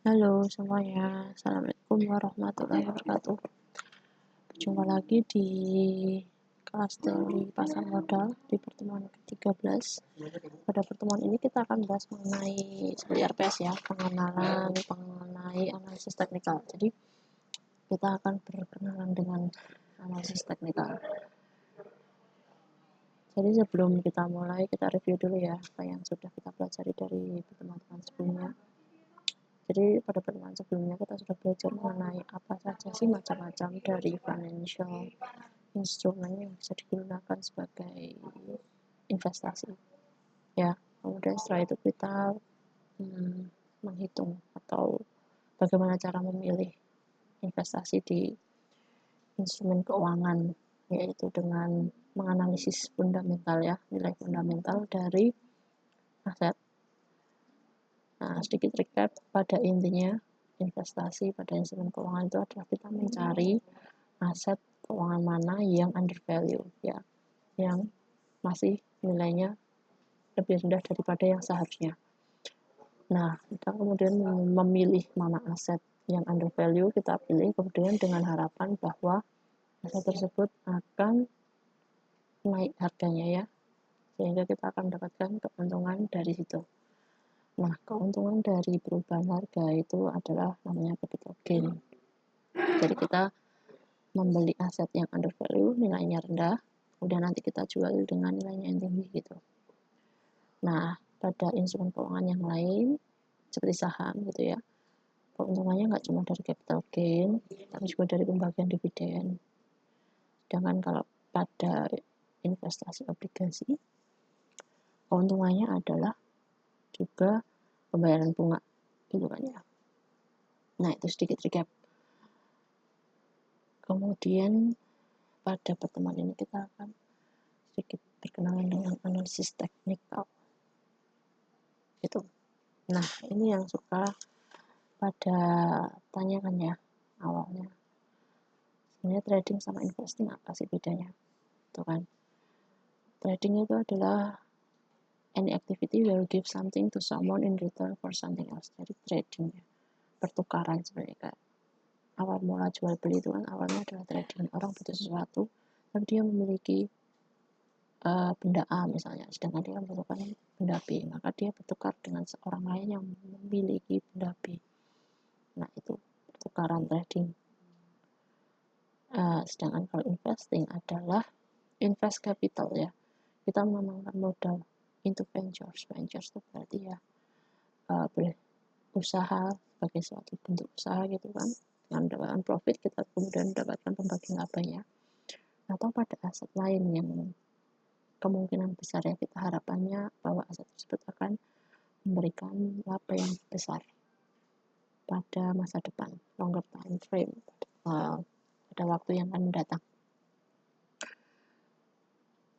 Halo semuanya, Assalamualaikum warahmatullahi wabarakatuh. Berjumpa lagi di kelas teori pasar modal di pertemuan ke-13. Pada pertemuan ini kita akan bahas mengenai seperti RPS ya, pengenalan mengenai analisis teknikal. Jadi kita akan berkenalan dengan analisis teknikal. Jadi sebelum kita mulai, kita review dulu ya apa yang sudah kita pelajari dari pertemuan sebelumnya. Jadi pada pertemuan sebelumnya kita sudah belajar mengenai apa saja sih macam-macam dari financial instrumen yang bisa digunakan sebagai investasi. Ya, kemudian setelah itu kita menghitung atau bagaimana cara memilih investasi di instrumen keuangan, yaitu dengan menganalisis fundamental ya, nilai fundamental dari aset. Nah, sedikit recap, pada intinya investasi pada instrumen keuangan itu adalah kita mencari aset keuangan mana yang undervalue ya, yang masih nilainya lebih rendah daripada yang seharusnya. Nah, kita kemudian memilih mana aset yang undervalue, kita pilih kemudian dengan harapan bahwa aset tersebut akan naik harganya ya, sehingga kita akan mendapatkan keuntungan dari situ. Nah, keuntungan dari perubahan harga itu adalah namanya capital gain. Jadi kita membeli aset yang undervalue, nilainya rendah, kemudian nanti kita jual dengan nilainya yang tinggi gitu. Nah, pada instrumen keuangan yang lain, seperti saham gitu ya, keuntungannya nggak cuma dari capital gain, tapi juga dari pembagian dividen. Sedangkan kalau pada investasi obligasi, keuntungannya adalah juga pembayaran bunga gitu kan ya. Nah, itu sedikit recap. Kemudian pada pertemuan ini kita akan sedikit berkenalan dengan analisis teknikal gitu. Nah, ini yang suka pada tanyakan ya awalnya, sebenarnya trading sama investing apa sih bedanya, tuh kan. Trading itu adalah any activity where you give something to someone in return for something else. Jadi trading ya, pertukaran sebenarnya, kayak awal mula jual beli itu kan awalnya adalah trading. Orang butuh sesuatu tapi dia memiliki benda A misalnya, sedangkan dia membutuhkan benda B, maka dia bertukar dengan seorang lain yang memiliki benda B. Nah, itu pertukaran trading. Sedangkan kalau investing adalah invest capital ya, kita menanamkan modal into ventures. Ventures itu berarti ya berusaha sebagai suatu bentuk usaha gitu kan, dengan mendapatkan profit kita kemudian mendapatkan pembagian labanya, atau pada aset lain yang kemungkinan besar ya, kita harapannya bahwa aset tersebut akan memberikan laba yang besar pada masa depan, longer time frame, pada waktu yang akan datang.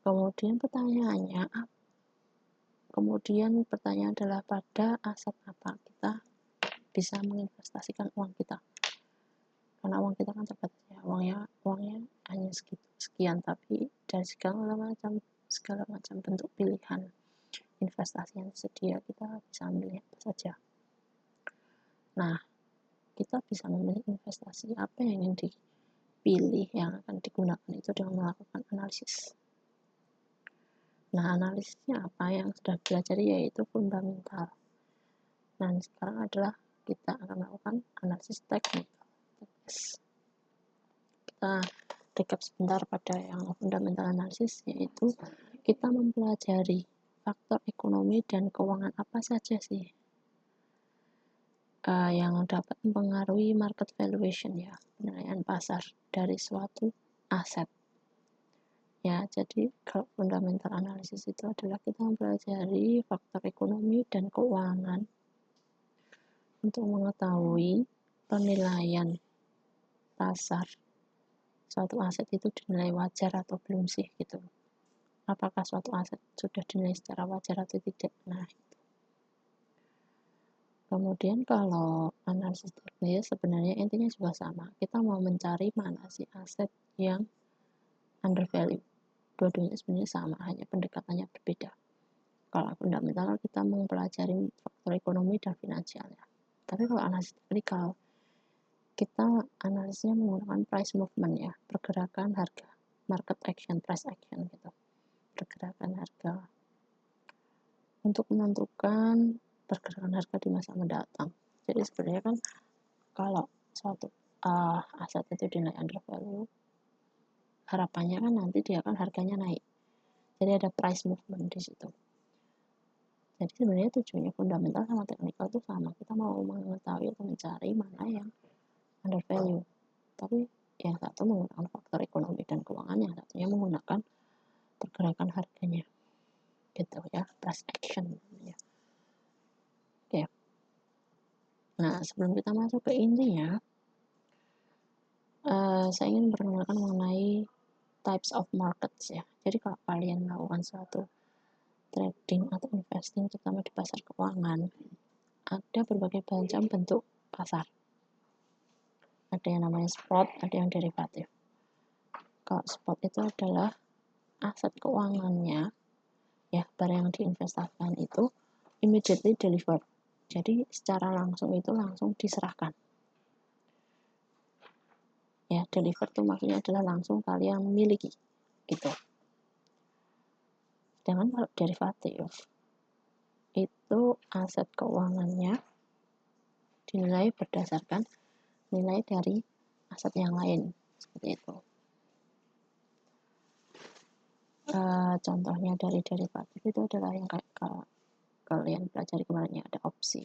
Kemudian pertanyaan adalah pada aset apa kita bisa menginvestasikan uang kita, karena uang kita kan terbatas ya, uangnya hanya sekian, tapi dari segala macam bentuk pilihan investasi yang tersedia kita bisa memilih apa saja. Nah, kita bisa memilih investasi apa yang ingin dipilih, yang akan digunakan itu dengan melakukan analisis. Nah, analisisnya apa yang sudah dipelajari, yaitu fundamental. Nah, sekarang adalah kita akan melakukan analisis teknikal. Kita recap sebentar pada yang fundamental analisis, yaitu kita mempelajari faktor ekonomi dan keuangan apa saja sih yang dapat mempengaruhi market valuation ya, penilaian pasar dari suatu aset. Ya, jadi kalau fundamental analisis itu adalah kita mempelajari faktor ekonomi dan keuangan untuk mengetahui penilaian pasar suatu aset itu dinilai wajar atau belum sih gitu. Apakah suatu aset sudah dinilai secara wajar atau tidak. Nah, itu. Kemudian kalau analisis teknis sebenarnya intinya juga sama. Kita mau mencari mana sih aset yang undervalue. Dua-duanya sebenarnya sama, hanya pendekatannya berbeda. Kalau fundamental kita mempelajari faktor ekonomi dan finansialnya. Tapi kalau analisis teknikal, kita analisisnya menggunakan price movement ya, pergerakan harga, market action, price action gitu, pergerakan harga untuk menentukan pergerakan harga di masa mendatang. Jadi sebenarnya kan kalau suatu aset itu dinilai under value, harapannya kan nanti dia akan harganya naik. Jadi ada price movement di situ. Jadi sebenarnya tujuannya fundamental sama teknikal itu sama. Kita mau mengetahui atau mencari mana yang under value. Tapi yang satu menggunakan faktor ekonomi dan keuangan, yang satunya menggunakan pergerakan harganya. Gitu ya, price action namanya. Oke. Nah, sebelum kita masuk ke intinya, saya ingin memperkenalkan mengenai types of markets ya. Jadi kalau kalian melakukan suatu trading atau investing, terutama di pasar keuangan, ada berbagai macam bentuk pasar. Ada yang namanya spot, ada yang derivatif. Kalau spot itu adalah aset keuangannya, ya, barang yang diinvestasikan itu immediately delivered. Jadi secara langsung itu langsung diserahkan. Ya, deliver itu maksudnya adalah langsung kalian miliki, gitu. Sedangkan kalau derivatif itu aset keuangannya dinilai berdasarkan nilai dari aset yang lain, seperti itu. Contohnya dari derivatif itu adalah yang kayak kalian pelajari kemarin ya, ada opsi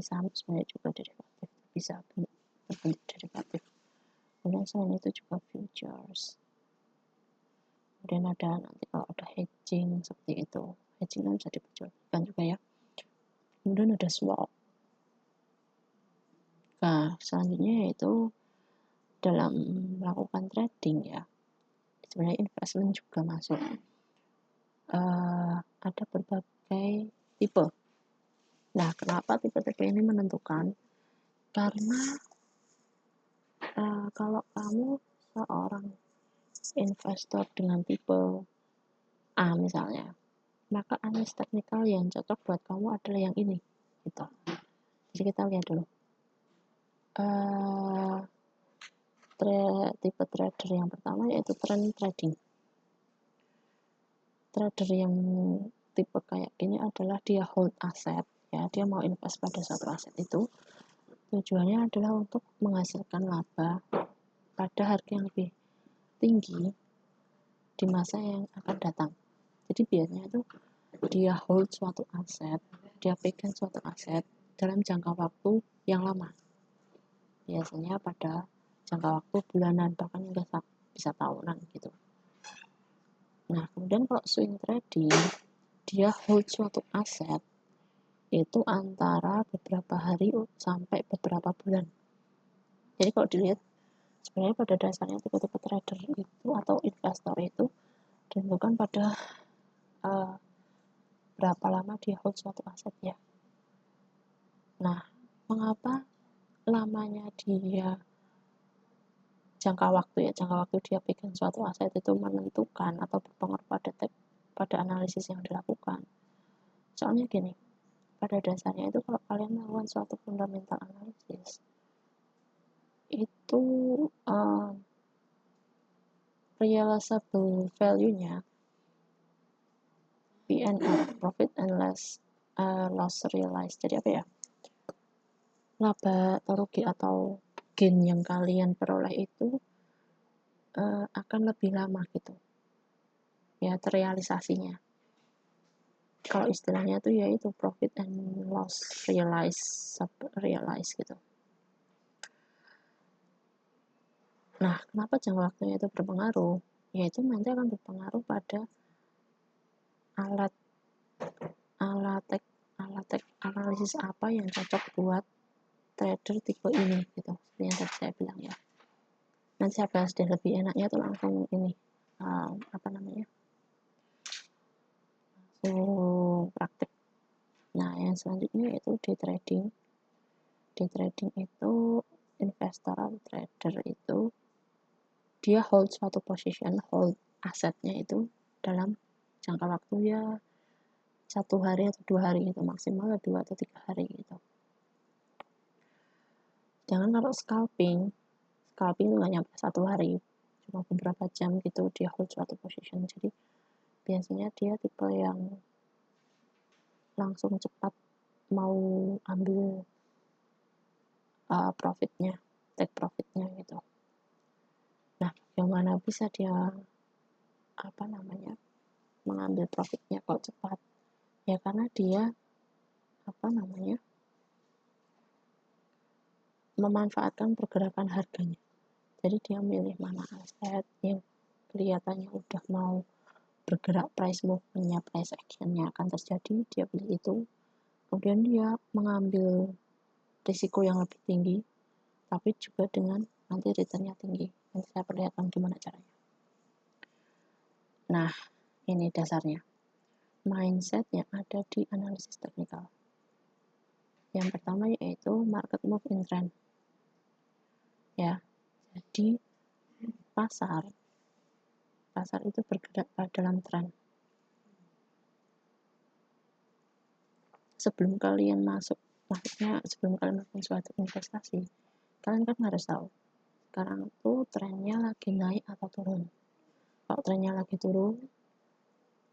saham sebenarnya juga derivatif, bisa berbentuk derivatif. Kemudian selain itu juga futures, kemudian ada nanti kalau ada hedging seperti itu, hedging kan bisa diperjualbelikan juga ya. Kemudian ada swap. Nah, selanjutnya yaitu dalam melakukan trading ya, sebenarnya investment juga masuk. Ada berbagai tipe. Nah, kenapa tipe-tipe ini menentukan? Karena kalau kamu seorang investor dengan tipe A misalnya, maka analisis teknikal yang cocok buat kamu adalah yang ini, gitu. Jadi kita lihat dulu. Tipe trader yang pertama yaitu trend trading. Trader yang tipe kayak gini adalah dia hold aset, ya, dia mau invest pada satu aset itu. Tujuannya adalah untuk menghasilkan laba pada harga yang lebih tinggi di masa yang akan datang. Jadi biasanya itu dia hold suatu aset, dia pegang suatu aset dalam jangka waktu yang lama. Biasanya pada jangka waktu bulanan, bahkan hingga bisa tahunan gitu. Nah, kemudian kalau swing trading, dia hold suatu aset itu antara beberapa hari sampai beberapa bulan. Jadi kalau dilihat, sebenarnya pada dasarnya tipe-tipe trader itu atau investor itu ditentukan pada berapa lama dia hold suatu aset ya. Nah, mengapa lamanya dia jangka waktu dia pegang suatu aset itu menentukan atau berpengaruh pada analisis yang dilakukan? Soalnya gini, pada dasarnya itu kalau kalian melakukan suatu fundamental analysis itu realizable value-nya PNL, profit and loss realized. Jadi apa ya? Laba atau rugi atau gain yang kalian peroleh itu akan lebih lama gitu. Ya, terrealisasinya. Kalau istilahnya itu yaitu profit and loss realized gitu. Nah, kenapa jangka waktunya itu berpengaruh? Yaitu nanti akan berpengaruh pada alat analisis apa yang cocok buat trader tipe ini gitu. Seperti yang tadi saya bilang ya. Nanti saya bahas deh, lebih enaknya tuh langsung ini langsung praktek. Nah, yang selanjutnya yaitu day trading. Day trading itu investor atau trader itu dia hold suatu position, hold asetnya itu dalam jangka waktu ya 1 hari atau 2 hari gitu, maksimal 2 atau 3 hari gitu. Jangan kalau scalping itu nggak nyampe 1 hari, cuma beberapa jam gitu dia hold suatu position. Jadi biasanya dia tipe yang langsung cepat mau ambil profitnya, take profitnya gitu. Nah, bagaimana bisa dia mengambil profitnya kok cepat? Ya karena dia memanfaatkan pergerakan harganya. Jadi dia milih mana aset yang kelihatannya udah mau bergerak, price movement-nya, price action-nya akan terjadi, dia beli itu. Kemudian dia mengambil risiko yang lebih tinggi, tapi juga dengan nanti return-nya tinggi. Nanti saya perlihatkan gimana caranya. Nah, ini dasarnya. Mindset yang ada di analisis teknikal. Yang pertama yaitu market move in trend. Ya, jadi pasar itu bergerak dalam tren. Sebelum kalian maksudnya sebelum kalian melakukan suatu investasi, kalian kan harus tahu sekarang itu trennya lagi naik atau turun. Kalau trennya lagi turun,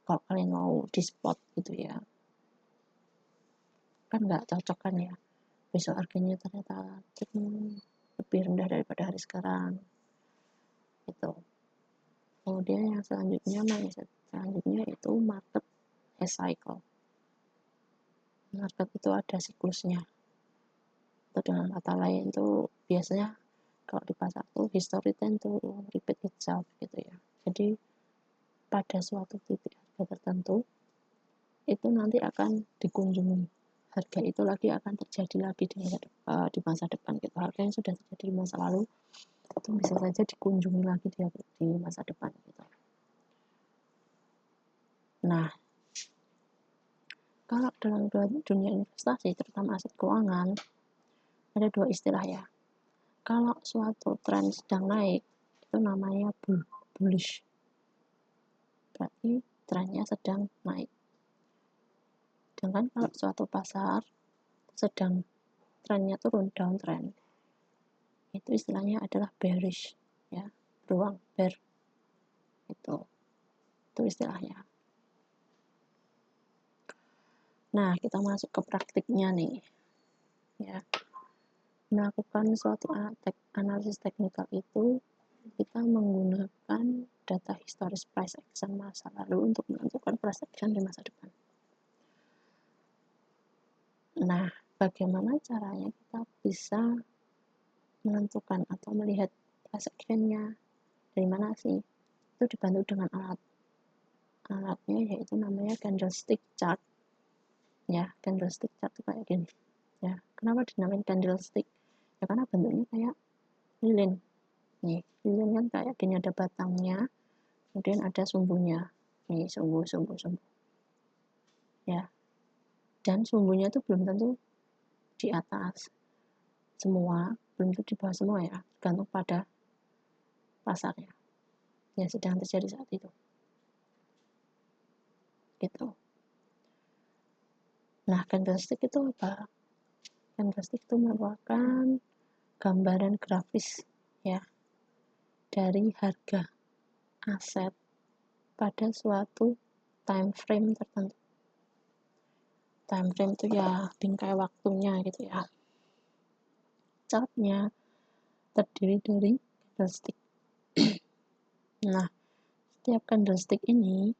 kalau kalian mau di spot gitu ya, kan nggak cocok kan ya, besok harganya ternyata lebih rendah daripada hari sekarang gitu. Kemudian yang selanjutnya mindset selanjutnya itu market as cycle. Market itu ada siklusnya, atau dengan kata lain itu biasanya kalau di pasar tuh history tend to repeat itself gitu ya. Jadi pada suatu titik harga tertentu itu nanti akan dikunjungi, harga itu lagi akan terjadi lagi di masa depan gitu. Harga yang sudah terjadi di masa lalu itu bisa saja dikunjungi lagi di masa depan gitu. Nah, kalau dalam dunia investasi terutama aset keuangan ada 2 istilah ya. Kalau suatu tren sedang naik itu namanya bullish, berarti trennya sedang naik. Sedangkan kalau suatu pasar sedang trennya turun, downtrend, itu istilahnya adalah bearish ya, beruang bear, itu istilahnya. Nah, kita masuk ke praktiknya nih ya. Melakukan suatu analisis teknikal itu kita menggunakan data historis price action masa lalu untuk menentukan price action di masa depan. Nah, bagaimana caranya kita bisa menentukan atau melihat price action-nya dari mana sih? Itu dibantu dengan alatnya yaitu namanya candlestick chart ya. Candlestick chart itu kayak gini ya. Kenapa dinamain candlestick? Ya karena bentuknya kayak lilin nih. Lilin kan kayak gini, ada batangnya, kemudian ada sumbunya nih, sumbu ya. Dan sumbunya itu belum tentu di atas semua, belum tentu di bawah semua ya, tergantung pada pasarnya yang sedang terjadi saat itu gitu. Nah, candlestick itu apa? Candlestick itu merupakan gambaran grafis ya dari harga aset pada suatu time frame tertentu. Time frame itu ya bingkai waktunya gitu ya. Chartnya terdiri dari candlestick. Nah, setiap candlestick ini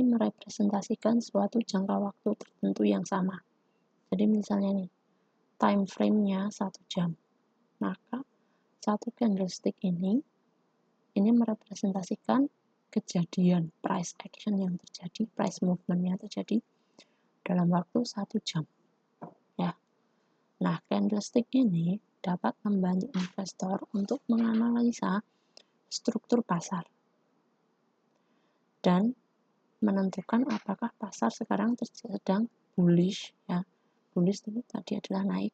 merepresentasikan suatu jangka waktu tertentu yang sama. Jadi misalnya nih, time frame-nya 1 jam. Maka satu candlestick ini merepresentasikan kejadian price action yang terjadi, price movement yang terjadi dalam waktu 1 jam. Ya. Nah, candlestick ini dapat membantu investor untuk menganalisa struktur pasar dan menentukan apakah pasar sekarang sedang bullish ya. Bullish itu tadi adalah naik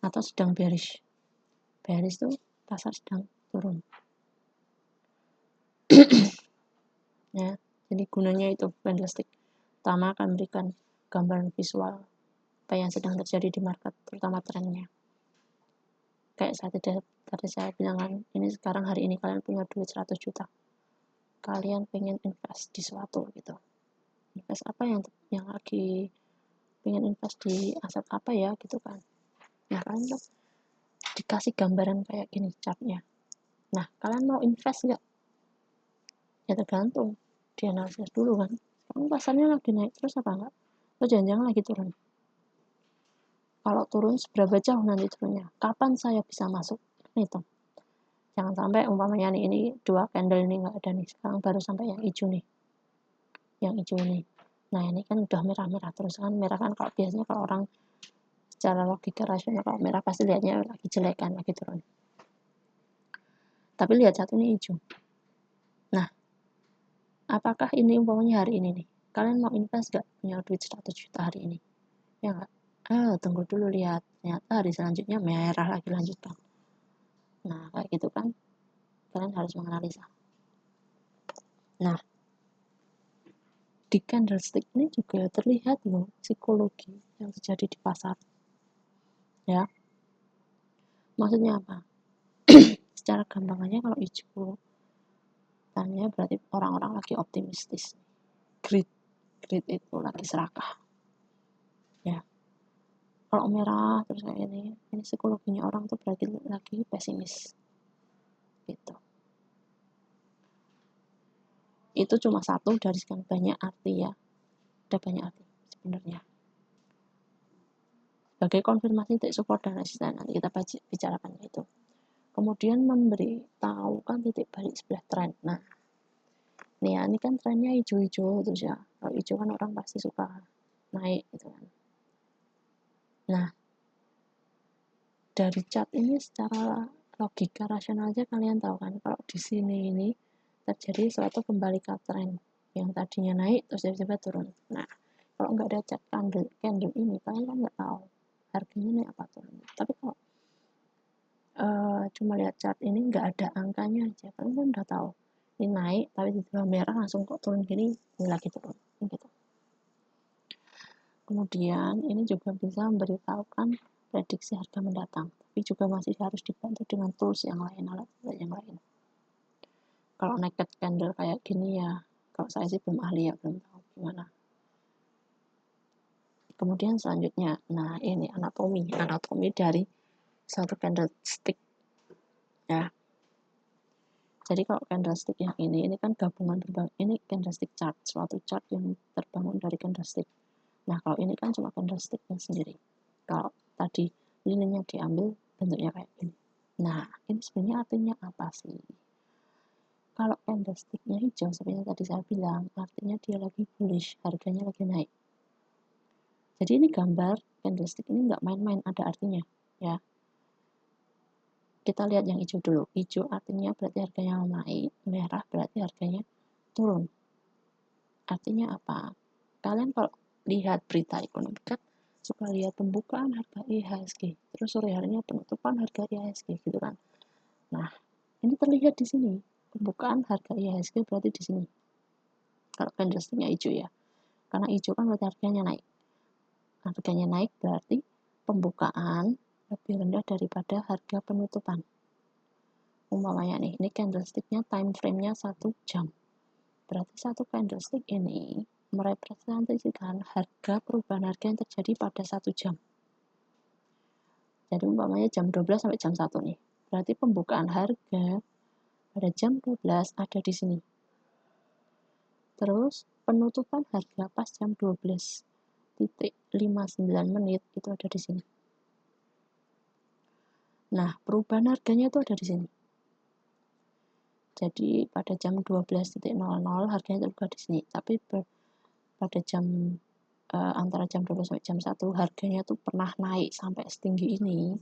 atau sedang bearish. Bearish itu pasar sedang turun. Ya, jadi gunanya itu candlestick. Pertama akan memberikan gambaran visual apa yang sedang terjadi di market, terutama trennya. kayak tadi saya bilang kan, ini sekarang hari ini kalian punya duit 100 juta, kalian pengen invest di suatu gitu, invest apa yang lagi pengen invest di aset apa ya gitu kan. Nah kalian tuh dikasih gambaran kayak gini chartnya. Nah kalian mau invest nggak? Ya tergantung, dianalisis dulu kan, sekarang pasarnya lagi naik terus apa enggak, atau jangan-jangan lagi turun. Kalau turun seberapa jauh nanti turunnya, kapan saya bisa masuk, hitung. Jangan sampai umpamanya nih ini 2 candle ini nggak ada nih, sekarang baru sampai yang hijau nih, yang hijau ini. Nah ini kan udah merah-merah terus kan, merah kan kalau biasanya kalau orang secara logika rasional kalau merah pasti lihatnya lagi jelek kan, lagi turun. Tapi lihat satu ini hijau. Nah apakah ini umpamanya hari ini nih, kalian mau invest gak punya duit 100 juta hari ini? Ya nggak? Tunggu dulu lihat, ternyata hari selanjutnya merah lagi lanjutkan. Nah kayak gitu kan, kalian harus menganalisa. Nah di candlestick ini juga terlihat loh psikologi yang terjadi di pasar. Ya, maksudnya apa? Secara gampangannya kalau hijau tandanya berarti orang-orang lagi optimistis. Greed itu lagi serakah. Ya, kalau merah terus kayak ini psikologinya orang tuh berarti lagi pesimis. Gitu. Itu cuma satu dari sekian banyak arti ya. Ada banyak arti sebenarnya. Sebagai konfirmasi titik support dan resisten nanti kita bicarakan itu. Kemudian memberitahukan titik balik sebelah tren. Nah, nih ya, ini kan trennya hijau-hijau terus ya. Kalau hijau kan orang pasti suka naik gitu kan. Nah, dari chart ini secara logika rasional aja kalian tahu kan kalau di sini ini terjadi suatu kembali ke tren yang tadinya naik terus tiba-tiba turun. Nah, kalau nggak ada chart candle ini kalian kan nggak tahu harganya naik apa turun. Tapi kalau cuma lihat chart ini nggak ada angkanya aja kalian kan udah tahu ini naik tapi tiba-tiba merah langsung kok turun gini, ini lagi turun gitu. Kemudian ini juga bisa memberitahukan prediksi harga mendatang, tapi juga masih harus dibantu dengan tools yang lain, alat yang lain. Kalau naked candle kayak gini ya, kalau saya sih belum ahli ya, belum tahu gimana. Kemudian selanjutnya, nah ini anatomi dari satu candlestick ya. Jadi kalau candlestick yang ini kan gabungan ini candlestick chart, suatu chart yang terbangun dari candlestick. Nah kalau ini kan cuma candlesticknya sendiri. Kalau tadi lininya diambil bentuknya kayak gini. Nah ini sebenarnya artinya apa sih? Kalau candlesticknya hijau seperti yang tadi saya bilang, artinya dia lagi bullish, harganya lagi naik. Jadi ini gambar candlestick ini nggak main-main, ada artinya ya. Kita lihat yang hijau dulu. Hijau artinya berarti harganya naik, merah berarti harganya turun. Artinya apa? Kalian kalau lihat berita ekonomi kan suka lihat pembukaan harga IHSG, terus sore harinya penutupan harga IHSG gitu kan. Nah, ini terlihat di sini. Pembukaan harga IHSG berarti di sini. Kalau candlesticknya hijau ya. Karena hijau kan berarti harganya naik. Harganya naik berarti pembukaan lebih rendah daripada harga penutupan. Umpamanya nih, ini candlesticknya time frame-nya 1 jam. Berarti satu candlestick ini merepresentasikan harga perubahan harga yang terjadi pada 1 jam. Jadi umpamanya jam 12 sampai jam 1 nih. Berarti pembukaan harga pada jam 12 ada di sini. Terus penutupan harga pas jam 12:59 menit itu ada di sini. Nah, perubahan harganya itu ada di sini. Jadi pada jam 12:00 harganya terbuka di sini. Tapi pada jam antara jam 12 sampai jam 1 harganya tuh pernah naik sampai setinggi ini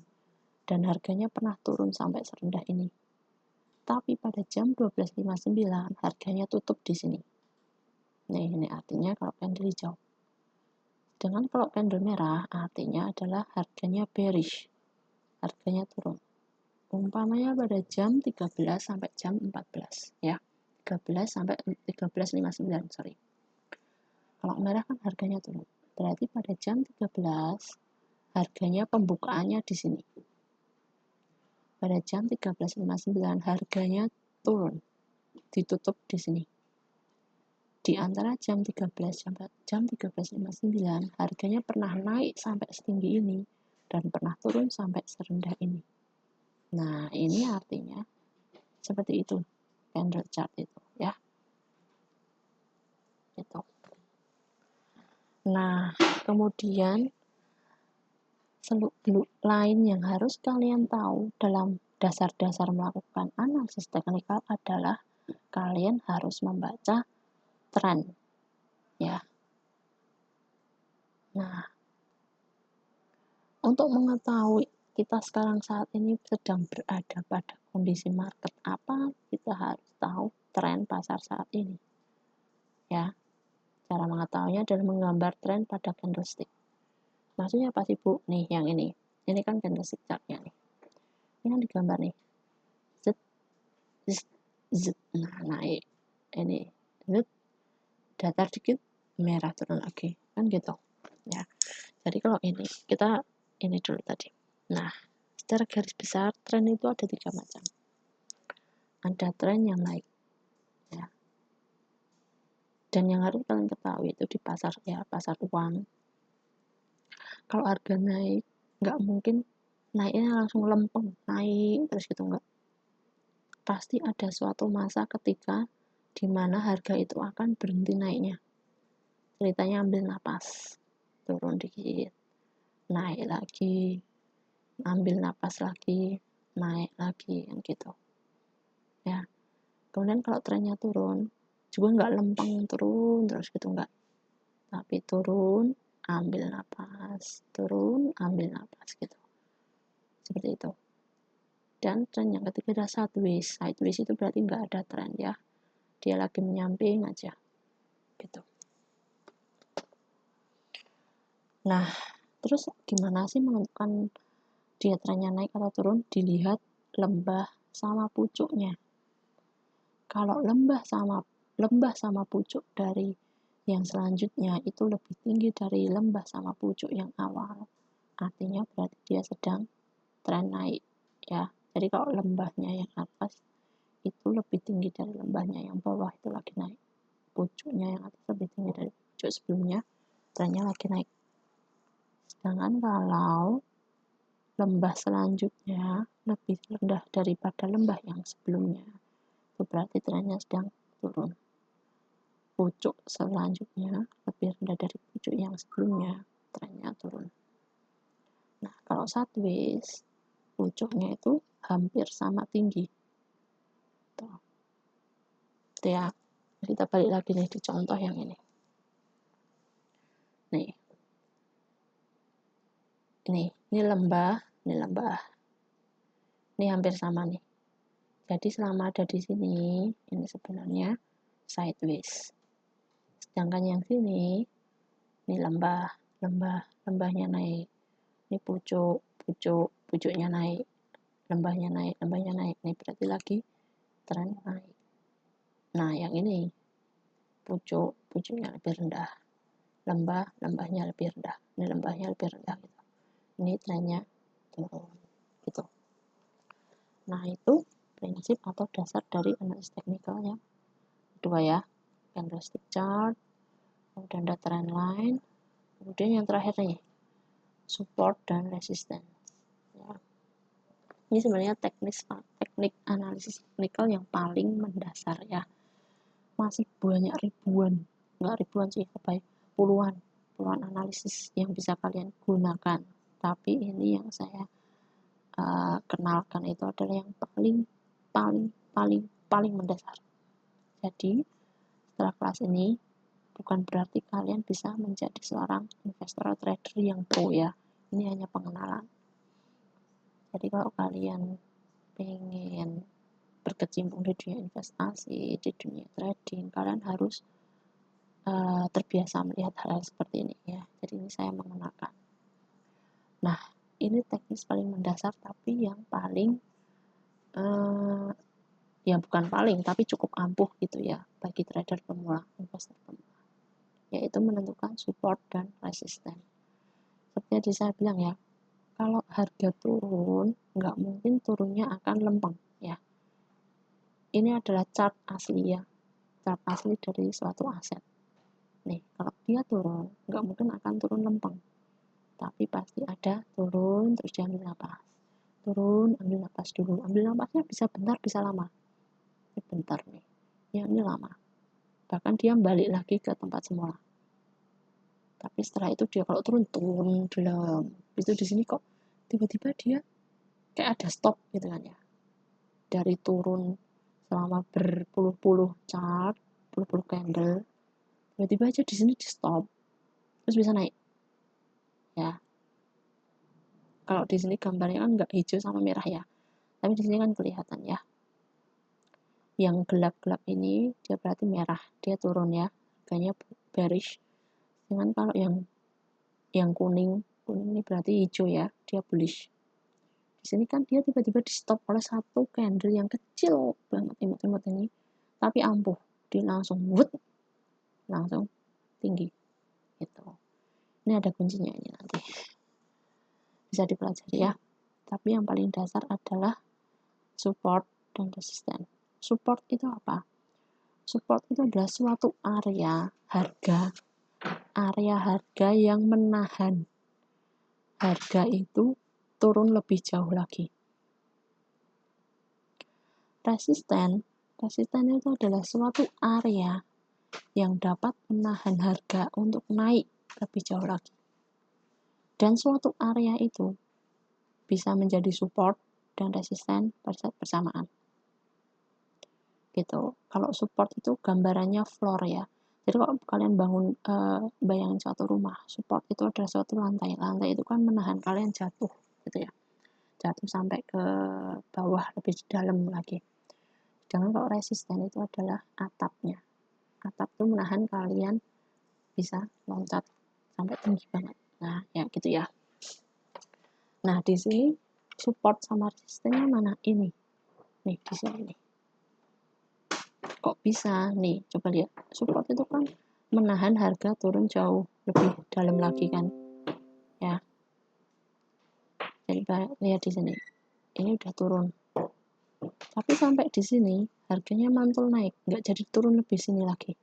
dan harganya pernah turun sampai serendah ini. Tapi pada jam 12:59 harganya tutup di sini. Nah, ini artinya kalau candle hijau. Dengan kalau candle merah artinya adalah harganya bearish. Harganya turun. Umpamanya pada jam 13 sampai jam 14 ya. 13 sampai 13:59, sorry. Kalau merah kan harganya turun. Berarti pada jam 13 harganya pembukaannya di sini. pada jam 13.59 harganya turun, ditutup di sini. Di antara jam 13 sampai jam 13.59 harganya pernah naik sampai setinggi ini dan pernah turun sampai serendah ini. Nah, ini artinya seperti itu candle chart itu ya. Gitu. Nah, kemudian seluk-beluk lain yang harus kalian tahu dalam dasar-dasar melakukan analisis teknikal adalah kalian harus membaca tren ya. Nah, untuk mengetahui kita sekarang saat ini sedang berada pada kondisi market apa, kita harus tahu tren pasar saat ini ya. Cara mengetahuinya adalah menggambar tren pada candlestick. Maksudnya apa sih Bu? Nih yang ini kan candlestick chartnya nih. Ini kan digambar nih. Z, z, z. Nah naik. Ini z, datar dikit, merah turun lagi. Kan gitu. Ya. Jadi kalau ini, kita ini dulu tadi. Nah, secara garis besar, tren itu ada 3 macam. Ada tren yang naik. Ya. Dan yang harus kalian ketahui itu di pasar ya, pasar uang. Kalau harga naik, nggak mungkin naiknya langsung lempeng, naik terus gitu, enggak. Pasti ada suatu masa ketika di mana harga itu akan berhenti naiknya. Ceritanya ambil napas, turun dikit, naik lagi, ambil napas lagi, naik lagi, yang gitu. Ya. Kemudian kalau trennya turun, juga nggak lempeng turun terus gitu, enggak. Tapi turun, ambil napas, turun, ambil napas gitu. Seperti itu. Dan tren yang ketiga adalah sideways. Sideways itu berarti nggak ada tren ya. Dia lagi menyamping aja. Gitu. Nah, terus gimana sih menentukan dia trennya naik atau turun? Dilihat lembah sama pucuknya. Kalau lembah sama pucuk dari yang selanjutnya itu lebih tinggi dari lembah sama pucuk yang awal, artinya berarti dia sedang tren naik ya. Jadi kalau lembahnya yang atas itu lebih tinggi dari lembahnya yang bawah, itu lagi naik. Pucuknya yang atas lebih tinggi dari pucuk sebelumnya, trennya lagi naik. Sedangkan kalau lembah selanjutnya lebih rendah daripada lembah yang sebelumnya, itu berarti trennya sedang turun. Pucuk selanjutnya lebih rendah dari pucuk yang sebelumnya, trennya turun. Nah, kalau sideways, pucuknya itu hampir sama tinggi. Tuh. Itu ya. Kita balik lagi nih di contoh yang ini. Nih. Ini lembah, ini lembah. Ini hampir sama nih. Jadi selama ada di sini, ini sebenarnya sideways. Sedangkan yang sini, ini lembahnya naik. Ini pucuknya naik. Lembahnya naik. Ini berarti lagi tren naik. Nah, yang ini pucuknya lebih rendah. Lembahnya lebih rendah. Ini lembahnya lebih rendah gitu. Ini trennya turun gitu. Nah, itu prinsip atau dasar dari analisis teknikal yang kedua ya. Candlestick chart, kemudian ada trend line, kemudian yang terakhir nih, support dan resistance. Ya. Ini sebenarnya teknik analisis teknikal yang paling mendasar ya. Masih banyak ribuan, nggak ribuan sih, puluhan analisis yang bisa kalian gunakan. Tapi ini yang saya kenalkan itu adalah yang paling mendasar. Jadi setelah kelas ini bukan berarti kalian bisa menjadi seorang investor atau trader yang pro ya. Ini hanya pengenalan. Jadi kalau kalian pengen berkecimpung di dunia investasi, di dunia trading, kalian harus terbiasa melihat hal-hal seperti ini ya. Jadi ini saya mengenalkan. Nah, ini teknis paling mendasar tapi yang paling ya bukan paling tapi cukup ampuh gitu ya bagi trader pemula, investor pemula, yaitu menentukan support dan resistance. Seperti yang saya bilang ya, kalau harga turun, nggak mungkin turunnya akan lempeng ya. Ini adalah chart asli ya, chart asli dari suatu aset. Nih, kalau dia turun, nggak mungkin akan turun lempeng, tapi pasti ada turun terus dia ambil napas, turun, ambil napas dulu, ambil napasnya bisa bentar bisa lama. Ini bentar nih, ya ini lama, bahkan dia balik lagi ke tempat semula. Tapi setelah itu dia kalau turun dalam itu di sini kok tiba-tiba dia kayak ada stop gitu kan ya, dari turun selama berpuluh-puluh chart, puluh-puluh candle, tiba-tiba aja di sini di stop terus bisa naik ya. Kalau di sini gambarnya kan nggak hijau sama merah ya, tapi di sini kan kelihatan ya, yang gelap-gelap ini dia berarti merah, dia turun ya, harganya bearish. Dengan kalau yang kuning ini berarti hijau ya, dia bullish. Di sini kan dia tiba-tiba di stop oleh satu candle yang kecil banget imut-imut ini, tapi ampuh, dia langsung wood, langsung tinggi gitu. Ini ada kuncinya ini nanti bisa dipelajari ya. Tapi yang paling dasar adalah support dan resisten. Support itu apa? Support itu adalah suatu area harga yang menahan harga itu turun lebih jauh lagi. Resisten itu adalah suatu area yang dapat menahan harga untuk naik lebih jauh lagi. Dan suatu area itu bisa menjadi support dan resisten pada saat bersamaan. Gitu. Kalau support itu gambarannya floor ya. Jadi kalau kalian bayangin suatu rumah, support itu adalah suatu lantai. Lantai itu kan menahan kalian jatuh gitu ya. Jatuh sampai ke bawah lebih dalam lagi. Sedangkan kalau resisten itu adalah atapnya. Atap itu menahan kalian bisa loncat sampai tinggi banget. Nah, ya gitu ya. Nah, di sini support sama resistennya mana? Ini. Nih, di sini nih. Kok bisa? Nih, coba lihat. Support itu kan menahan harga turun jauh lebih dalam lagi kan. Ya. Jadi lihat di sini. Ini udah turun. Tapi sampai di sini harganya mantul naik, nggak jadi turun lebih sini lagi.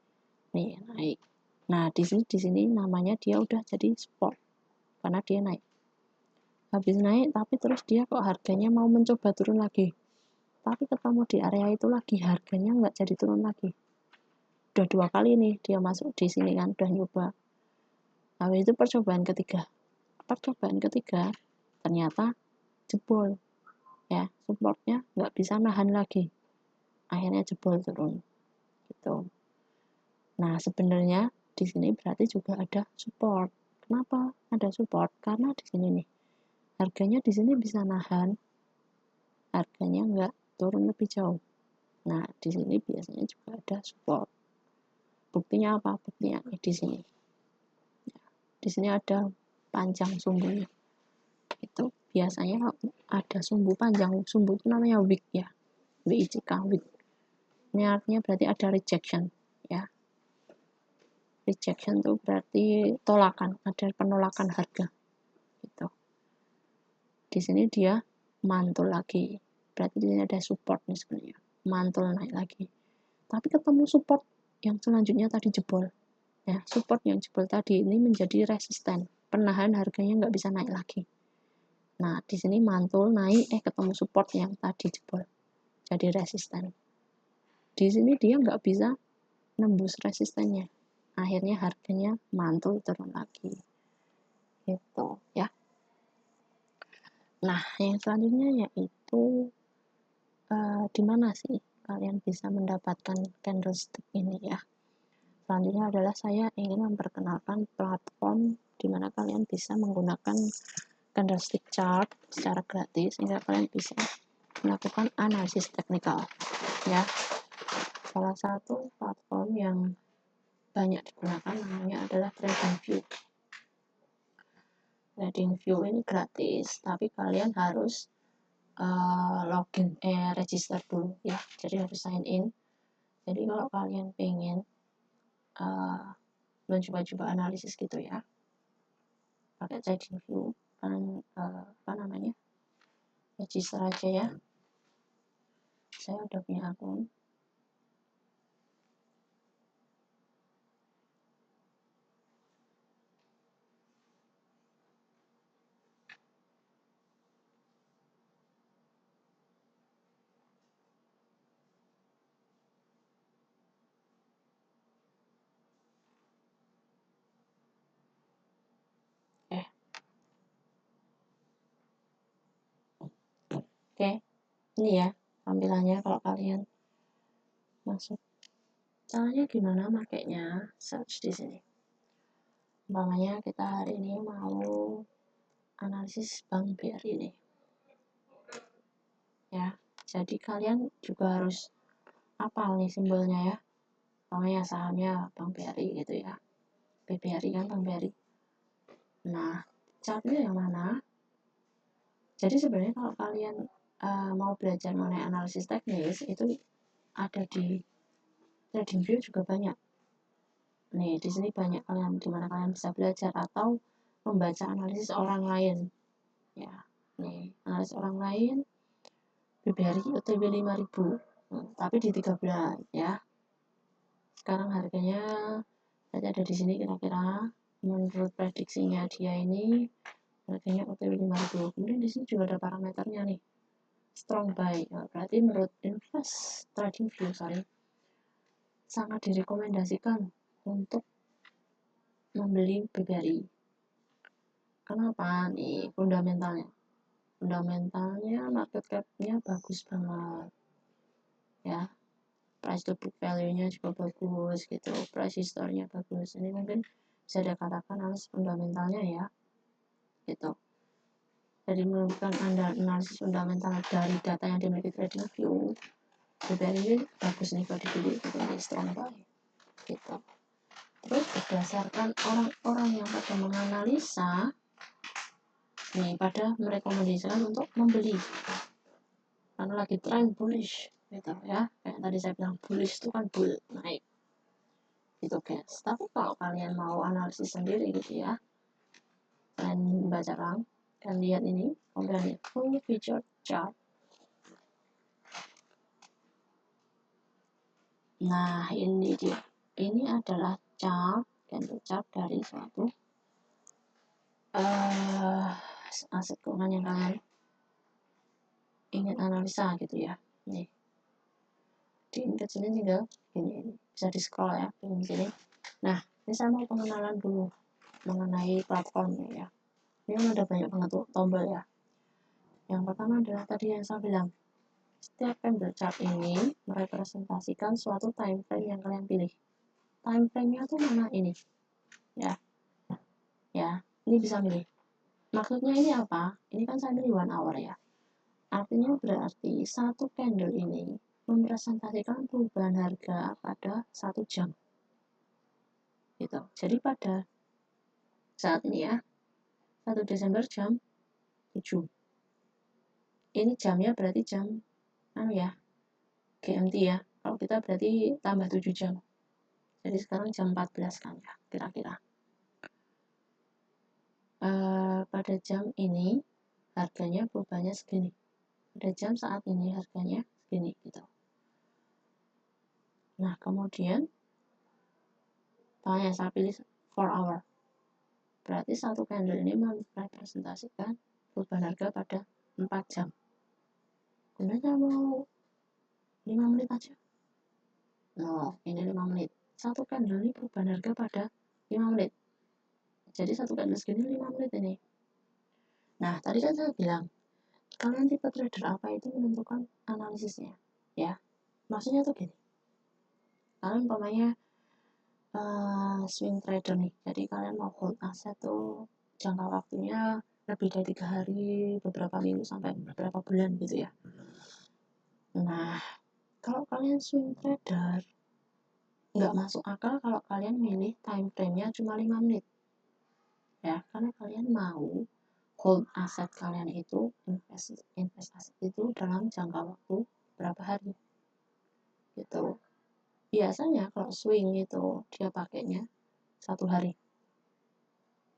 Nih, naik. Nah, di sini namanya dia udah jadi support karena dia naik. Habis naik tapi terus dia kok harganya mau mencoba turun lagi. Tapi ketemu di area itu lagi, harganya nggak jadi turun lagi. Udah 2 kali nih dia masuk di sini kan, udah nyoba. Habis itu percobaan ketiga ternyata jebol ya, supportnya nggak bisa nahan lagi, akhirnya jebol turun gitu. Nah, sebenarnya di sini berarti juga ada support. Kenapa ada support? Karena di sini nih harganya di sini bisa nahan, harganya nggak turun lebih jauh. Nah, di sini biasanya juga ada support. Buktinya apa? Buktinya di sini. Di sini ada panjang sumbunya. Itu biasanya ada sumbu panjang, sumbu itu namanya wick ya. WICK, wick. Ini artinya berarti ada rejection ya. Rejection itu berarti tolakan, ada penolakan harga. Gitu. Di sini dia mantul lagi. Berarti di sini ada support nih sebenarnya. Mantul naik lagi. Tapi ketemu support yang selanjutnya tadi jebol. Ya, support yang jebol tadi ini menjadi resisten. Penahan harganya nggak bisa naik lagi. Nah, di sini mantul naik, ketemu support yang tadi jebol. Jadi resisten. Di sini dia nggak bisa nembus resistennya. Akhirnya harganya mantul turun lagi. Gitu ya. Nah, yang selanjutnya yaitu di mana sih kalian bisa mendapatkan candlestick ini ya. Selanjutnya adalah saya ingin memperkenalkan platform di mana kalian bisa menggunakan candlestick chart secara gratis sehingga kalian bisa melakukan analisis teknikal ya. Salah satu platform yang banyak digunakan namanya adalah TradingView. TradingView ini gratis, tapi kalian harus register dulu ya. Jadi harus sign in. Jadi kalau kalian pengen mencoba-coba analisis gitu ya, pakai TradingView, kalian register aja ya. Saya udah punya akun. Oke, ini ya tampilannya kalau kalian masuk. Caranya gimana makainya? Search di sini. Umpamanya kita hari ini mau analisis Bank BRI ini. Ya, jadi kalian juga harus hafal nih simbolnya ya. Umpamanya sahamnya Bank BRI gitu ya. BBRI kan Bank BRI. Nah, chartnya yang mana? Jadi sebenarnya kalau kalian mau belajar mengenai analisis teknis itu ada di TradingView juga banyak. Nih, di sini banyak kalian dimana kalian bisa belajar atau membaca analisis orang lain. Ya, nih analisis orang lain BBRI OTW 5000, tapi di 3 bulan ya. Sekarang harganya berarti ada di sini kira-kira menurut prediksinya dia ini harganya OTW 5000. Kemudian di sini juga ada parameternya nih. Strong buy. Nah, berarti menurut TradingView sangat direkomendasikan untuk membeli BBRI. Kenapa? Nih fundamentalnya. Fundamentalnya market cap-nya bagus banget. Ya. Price to book value-nya juga bagus gitu. Price history-nya bagus. Ini mungkin bisa dikatakan analisis fundamentalnya ya. Gitu. Jadi menurunkan analisis fundamental dari data yang dimiliki TradingView, BBRI bagus nih kalau dibeli sebagai strong buy. Gitu. Terus berdasarkan orang-orang yang pada menganalisa nih pada merekomendasikan untuk membeli karena lagi tren bullish gitu ya, kayak tadi saya bilang bullish itu kan bull naik gitu guys. Tapi kalau kalian mau analisis sendiri gitu ya, kalian baca dan lihat ini kemudian full feature chart. Nah ini dia, ini adalah chart dari suatu aset keuangan yang kalian ingin analisa gitu ya. Nih di kecilin tinggal ini bisa di scroll ya di sini. Nah ini saya mau pengenalan dulu mengenai platformnya ya. Ini kan ada banyak banget tuh tombol ya. Yang pertama adalah tadi yang saya bilang, setiap candle chart ini merepresentasikan suatu time frame yang kalian pilih. Time frame-nya tuh mana ini? Ya, ini bisa milih. Maksudnya ini apa? Ini kan saya pilih 1 hour ya. Artinya berarti satu candle ini merepresentasikan perubahan harga pada 1 jam. Gitu. Jadi pada saat ini ya, 1 Desember jam 7. Ini jamnya berarti jam GMT ya. Kalau kita berarti tambah 7 jam. Jadi sekarang jam 14 kan ya, kira-kira. Pada jam ini harganya perubahannya segini. Pada jam saat ini harganya segini gitu. Nah, kemudian saya pilih 4 hour. Berarti satu candle ini merepresentasikan perubahan harga pada 4 jam. Kemudian saya mau 5 menit aja. No, ini 5 menit. Satu candle ini perubahan harga pada 5 menit. Jadi satu candle segini 5 menit ini. Nah, tadi kan saya bilang, kalian tipe trader apa itu menentukan analisisnya. Ya, maksudnya tuh gini. Kalian umpamanya swing trader nih. Jadi kalian mau hold aset tuh jangka waktunya lebih dari 3 hari, beberapa minggu sampai beberapa bulan gitu ya. Nah, kalau kalian swing trader, nggak masuk akal kalau kalian milih time frame-nya cuma 5 menit. Ya, karena kalian mau hold aset kalian itu, investasi itu dalam jangka waktu berapa hari. Gitu. Biasanya kalau swing itu dia pakainya 1 hari.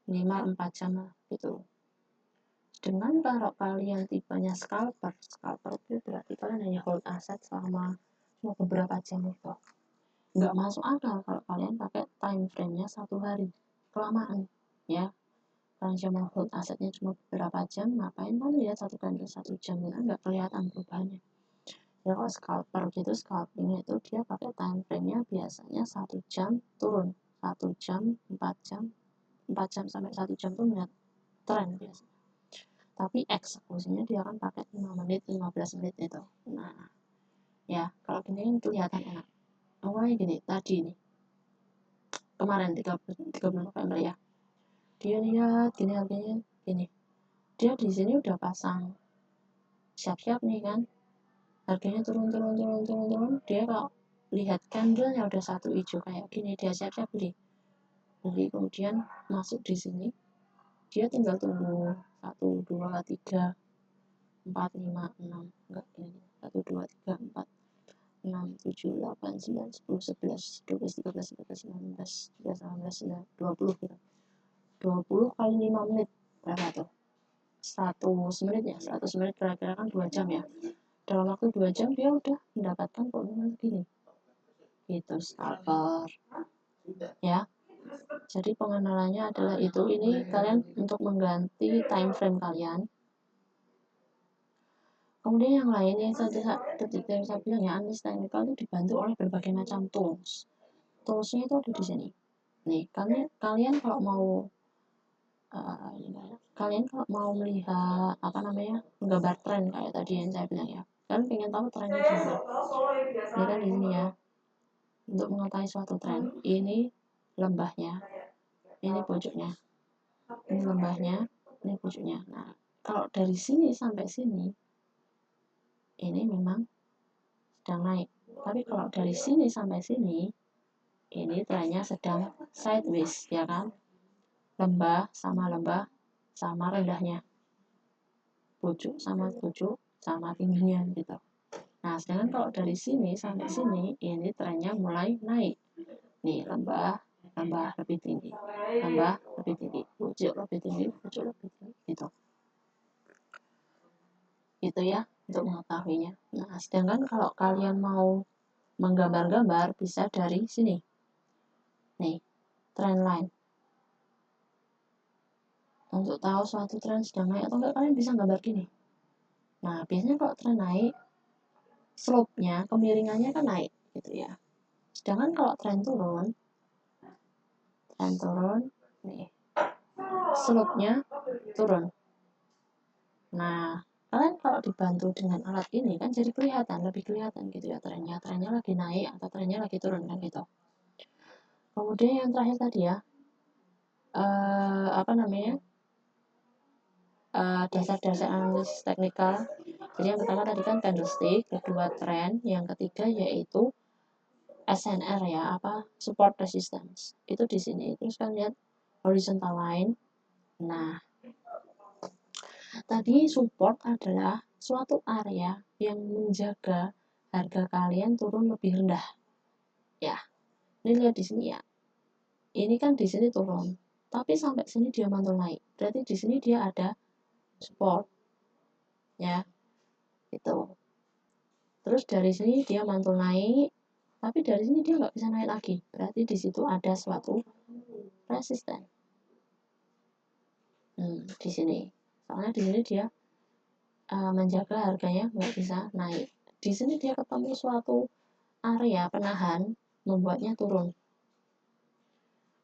Minimal 4 jam lah gitu. Dengan kalau kalian tipenya scalper itu berarti kalian hanya hold aset selama beberapa jam itu. Nggak masuk akal kalau kalian pakai time frame-nya 1 hari, kelamaan ya. Kalian cuma hold asetnya cuma beberapa jam, ngapain kan lihat 1 candle 1 jam, kan nggak kelihatan perubahannya. Ya kalau scalper gitu, scalping itu dia pakai time frame-nya biasanya 1 jam turun, 1 jam, 4 jam, 4 jam sampai 1 jam tuh melihat tren biasanya. Tapi eksekusinya dia akan pakai 5 menit, 15 menit itu. Nah, ya kalau gini kan kelihatan enak. Awalnya gini, tadi nih, kemarin 30 November ya. Dia lihat gini harganya gini. Dia di sini udah pasang siap-siap nih kan. Harganya turun. Dia kalau lihat candle-nya udah 1 hijau kayak gini, dia siap-siap beli. Kemudian masuk di sini. Dia tinggal tunggu 1, 2, 3, 4, 5, 6, enggak ini 1, 2, 3, 4, 6, 7, 8, 9, 10, 11, 12, 13, 14, 15, 16, 17, 20 gitu. 20 kali 5 menit berapa tuh? 100 menit ya, 100 menit kira-kira kan 2 jam ya. Dalam waktu 2 jam dia udah mendapatkan keuntungan segini. Itu scalper ya. Jadi pengenalannya adalah itu. Ini kalian untuk mengganti time frame kalian. Kemudian yang lain yang saya bilang ya, analis teknikal itu dibantu oleh berbagai macam tools. Toolsnya itu ada di sini. Nih, kalian kalau mau melihat menggambar tren kayak tadi yang saya bilang ya, kalian pengen tahu trennya gimana. Ini kan di sini ya. Untuk mengetahui suatu tren, ini lembahnya, ini pojoknya, ini lembahnya, ini pojoknya. Nah, kalau dari sini sampai sini, ini memang sedang naik. Tapi kalau dari sini sampai sini, ini trennya sedang sideways, ya kan? Lembah sama rendahnya. Pojok sama tingginya gitu. Nah, sedangkan kalau dari sini sampai sini, ini trennya mulai naik. Nih, lembah lebih tinggi, pojok lebih tinggi, gitu. Gitu ya, untuk mengetahuinya. Nah, sedangkan kalau kalian mau menggambar-gambar, bisa dari sini. Nih, trend line. Untuk tahu suatu tren sedang naik atau enggak, kalian bisa gambar gini. Nah, biasanya kalau tren naik, slope-nya, kemiringannya kan naik gitu ya. Sedangkan kalau tren turun, nih, slope-nya turun. Nah, kalian kalau dibantu dengan alat ini kan jadi lebih kelihatan gitu ya trennya lagi naik atau trennya lagi turun kan gitu. Kemudian yang terakhir tadi ya, dasar-dasar analisis teknikal. Jadi yang pertama tadi kan candlestick, kedua trend, yang ketiga yaitu SNR ya, support resistance. Itu di sini. Terus kan lihat horizontal line. Nah, tadi support adalah suatu area yang menjaga harga kalian turun lebih rendah. Ya. Ini lihat di sini ya. Ini kan di sini turun, tapi sampai sini dia mantul naik. Berarti di sini dia ada support. Ya. Itu. Terus dari sini dia mantul naik, tapi dari sini dia nggak bisa naik lagi. Berarti di situ ada suatu resisten. Di sini. Soalnya di sini dia menjaga harganya nggak bisa naik. Di sini dia ketemu suatu area penahan, membuatnya turun.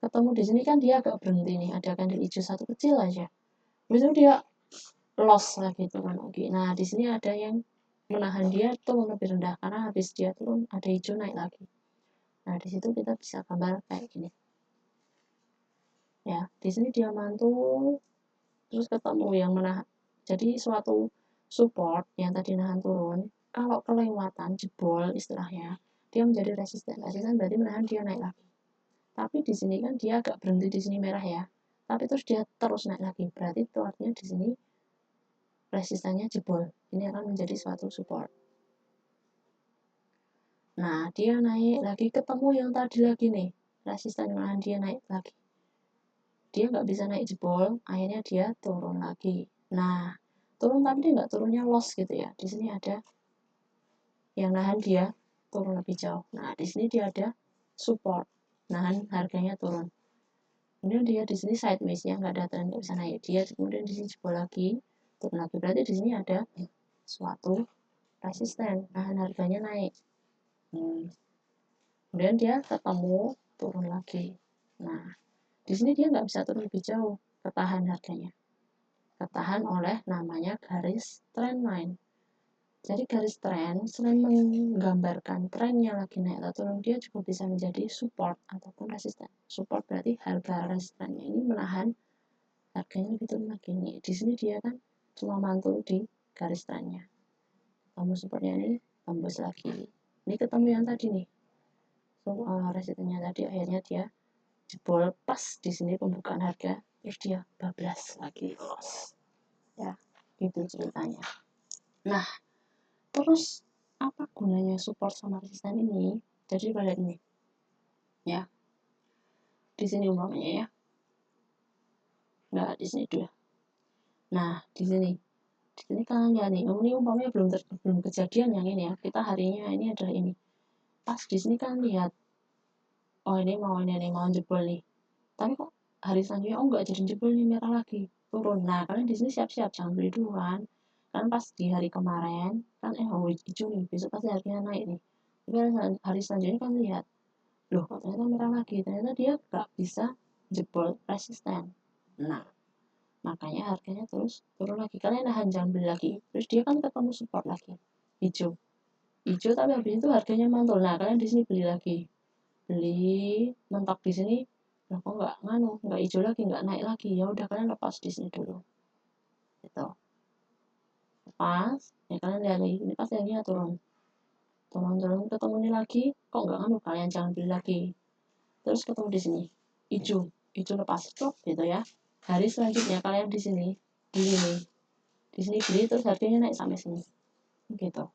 Ketemu di sini kan dia agak berhenti nih, ada candle hijau satu kecil aja. Habis itu dia loss lagi, turun lagi. Nah, di sini ada yang menahan dia turun lebih rendah karena habis dia turun ada hijau naik lagi. Nah, di situ kita bisa gambar kayak gini. Ya, di sini dia mantul terus ketemu yang menahan. Jadi suatu support yang tadi nahan turun, kalau kelewatan jebol istilahnya, dia menjadi resisten. Resisten berarti menahan dia naik lagi. Tapi di sini kan dia agak berhenti di sini merah ya. Tapi terus dia terus naik lagi. Berarti itu artinya di sini resistannya jebol. Ini akan menjadi suatu support. Nah, dia naik lagi ketemu yang tadi lagi nih. Resisten menahan dia naik lagi. Dia nggak bisa naik jebol, akhirnya dia turun lagi. Nah, turun tapi dia nggak turunnya loss gitu ya. Di sini ada yang nahan dia turun lebih jauh. Nah, di sini dia ada support, nahan harganya turun. Kemudian dia di sini sideways ya, nggak ada tren, nggak bisa naik. Dia kemudian di sini jebol lagi, turun lagi. Berarti di sini ada suatu resisten, nahan harganya naik. Kemudian dia ketemu turun lagi. Nah, di sini dia nggak bisa turun lebih jauh, ketahan harganya. Ketahan oleh namanya garis trendline. Jadi garis tren selain menggambarkan trennya lagi naik atau turun, dia juga bisa menjadi support ataupun resisten. Support berarti harga resistennya ini menahan harganya lebih turun lagi. Nih, di sini dia kan cuma mantul di garis trennya. Kamu supportnya ini tembus lagi. Ini ketemu yang tadi nih. So, resistennya tadi akhirnya dia jebol pas di sini pembukaan harga, terus dia bablas lagi loss. Ya, gitu ceritanya. Nah, terus apa gunanya support sama resisten ini? Jadi pada ini, ya, di sini umpamanya ya, nggak di sini dulu. Nah, di sini kalian lihat nih, ini umpamanya belum kejadian yang ini ya. Kita harinya ini adalah ini. Pas di sini kan lihat, oh ini mau jebol nih. Tapi kok hari selanjutnya nggak jadi jebol nih, merah lagi turun. Nah, kalian di sini siap-siap jangan beli dulu kan. Kan pas di hari kemarin kan hijau nih, besok pasti harganya naik nih. Tapi hari selanjutnya kan lihat, loh kok ternyata merah lagi, ternyata dia nggak bisa jebol resisten. Nah, makanya harganya terus turun lagi. Kalian nahan jangan beli lagi. Terus dia kan ketemu support lagi, hijau tapi habis itu harganya mantul. Nah, kalian di sini beli lagi, mentok di sini. Nah, kok nggak hijau lagi, nggak naik lagi, ya udah kalian lepas di sini dulu gitu. Lepas ya, kalian lihat nih, ini pasti harganya turun ketemu ini lagi, kok nggak kalian jangan beli lagi. Terus ketemu di sini hijau lepas stop gitu ya. Hari selanjutnya kalian di sini beli nih, di sini beli, terus harganya naik sampai sini gitu.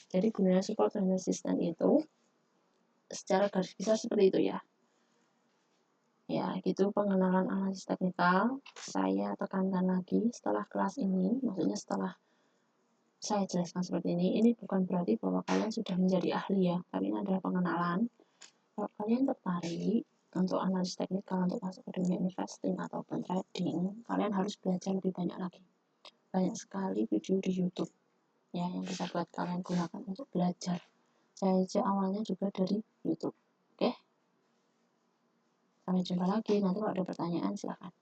Jadi gunanya support dan resisten itu secara garis besar seperti itu ya. Ya, gitu pengenalan analisis teknikal. Saya tekankan lagi setelah kelas ini, maksudnya setelah saya jelaskan seperti ini bukan berarti bahwa kalian sudah menjadi ahli ya, tapi ini adalah pengenalan. Kalau kalian tertarik untuk analisis teknikal untuk masuk ke dunia investing ataupun trading, kalian harus belajar lebih banyak lagi. Banyak sekali video di YouTube ya yang bisa buat kalian gunakan untuk belajar. Saya awalnya juga dari YouTube. Oke? Sampai jumpa lagi. Nanti kalau ada pertanyaan silakan.